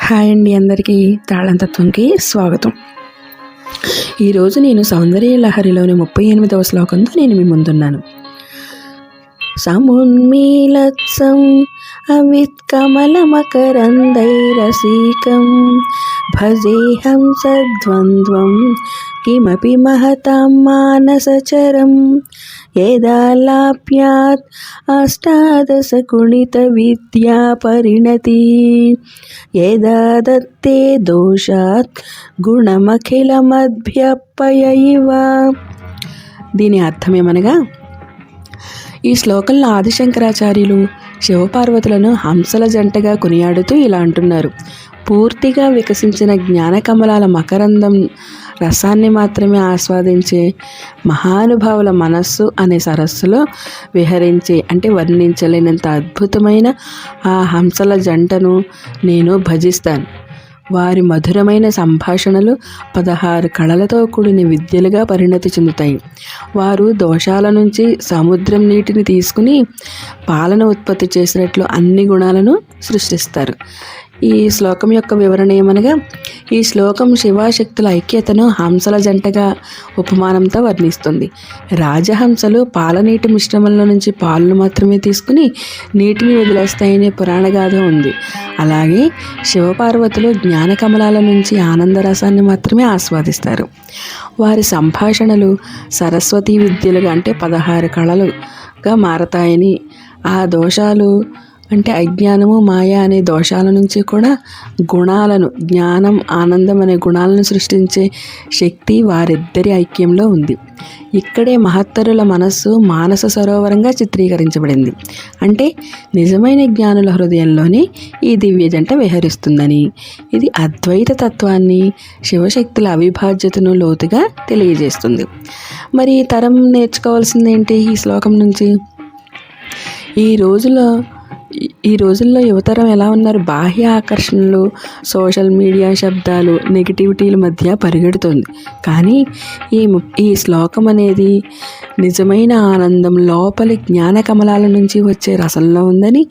Hi అండి, అందరికీ తాళంతత్వంకి స్వాగతం. ఈరోజు నేను సౌందర్య లహరిలోని 38వ శ్లోకంతో నేను మీ ముందున్నాను. సమున్మీలత్సం అవిత్కమలమకరందైరసీకం భజేహం సద్వంద్వం కిమపి మహతాం మానసచరం యదాలాప్యాత్ అష్టాదశగుణిత విద్యా పరిణతి యదా దత్తే దోషాత్ గుణమఖిలమధ్యపయ ఇవ. దీని అర్థమేమనగా, ఈ శ్లోకంలో ఆదిశంకరాచార్యులు శివపార్వతులను హంసల జంటగా కొనియాడుతూ ఇలా అంటున్నారు. పూర్తిగా వికసించిన జ్ఞానకమలాల మకరందం రసాన్ని మాత్రమే ఆస్వాదించే మహానుభావుల మనస్సు అనే సరస్సులో విహరించే వర్ణించలేనంత అద్భుతమైన ఆ హంసల జంటను నేను భజిస్తాను. వారి మధురమైన సంభాషణలు 16 కళలతో కూడిన విద్యలుగా పరిణతి చెందుతాయి. వారు దోషాల నుంచి సముద్రం నీటిని తీసుకుని పాలను ఉత్పత్తి చేసినట్లు అన్ని గుణాలను సృష్టిస్తారు. ఈ శ్లోకం యొక్క వివరణ ఏమనగా, ఈ శ్లోకం శివశక్తుల ఐక్యతను హంసల జంటగా ఉపమానంతో వర్ణిస్తుంది. రాజహంసలు పాలనీటి మిశ్రమంలో నుంచి పాలను మాత్రమే తీసుకుని నీటిని వదిలేస్తాయనే పురాణగాథ ఉంది. అలాగే శివపార్వతులు జ్ఞానకమలాల నుంచి ఆనందరసాన్ని మాత్రమే ఆస్వాదిస్తారు. వారి సంభాషణలు సరస్వతీ విద్యలుగా 16 కళలుగా మారతాయని, ఆ దోషాలు అజ్ఞానము మాయ అనే దోషాల నుంచి కూడా గుణాలను, జ్ఞానం ఆనందం అనే గుణాలను సృష్టించే శక్తి వారిద్దరి ఐక్యంలో ఉంది. ఇక్కడే మహత్తరుల మనస్సు మానస సరోవరంగా చిత్రీకరించబడింది. నిజమైన జ్ఞానుల హృదయంలోనే ఈ దివ్య జంట విహరిస్తుందని, ఇది అద్వైత తత్వాన్ని, శివశక్తుల అవిభాజ్యతను లోతుగా తెలియజేస్తుంది. మరి ఈ తరం నేర్చుకోవాల్సిందేంటి ఈ శ్లోకం నుంచి? ఈ రోజుల్లో యువతరం ఎలా ఉన్నారు? బాహ్య ఆకర్షణలు, సోషల్ మీడియా శబ్దాలు, నెగిటివిటీల మధ్య పరిగెడుతుంది. కానీ ఈ శ్లోకం అనేది నిజమైన ఆనందం లోపలి జ్ఞాన కమలాల నుంచి వచ్చే రసంలో ఉందని,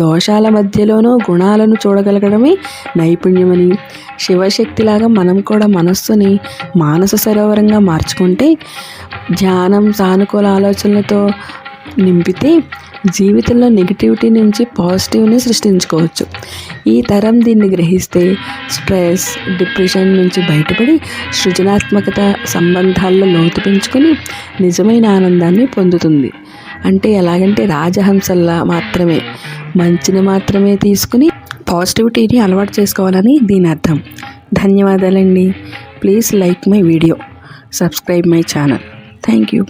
దోషాల మధ్యలోనూ గుణాలను చూడగలగడమే నైపుణ్యమని, శివశక్తిలాగా మనం కూడా మనస్సుని మానస సరోవరంగా మార్చుకుంటే, ధ్యానం, సానుకూల ఆలోచనలతో నింపితే జీవితంలో నెగిటివిటీ నుంచి పాజిటివ్ని సృష్టించుకోవచ్చు. ఈ తరం దీన్ని గ్రహిస్తే స్ట్రెస్, డిప్రెషన్ నుంచి బయటపడి సృజనాత్మకత, సంబంధాల్లో లోతు పెంచుకొని నిజమైన ఆనందాన్ని పొందుతుంది. ఎలాగంటే రాజహంసల్లా మాత్రమే మంచిని మాత్రమే తీసుకుని పాజిటివిటీని అలవాటు చేసుకోవాలని దీని అర్థం. ధన్యవాదాలండి. Please like my video, subscribe my channel. Thank you.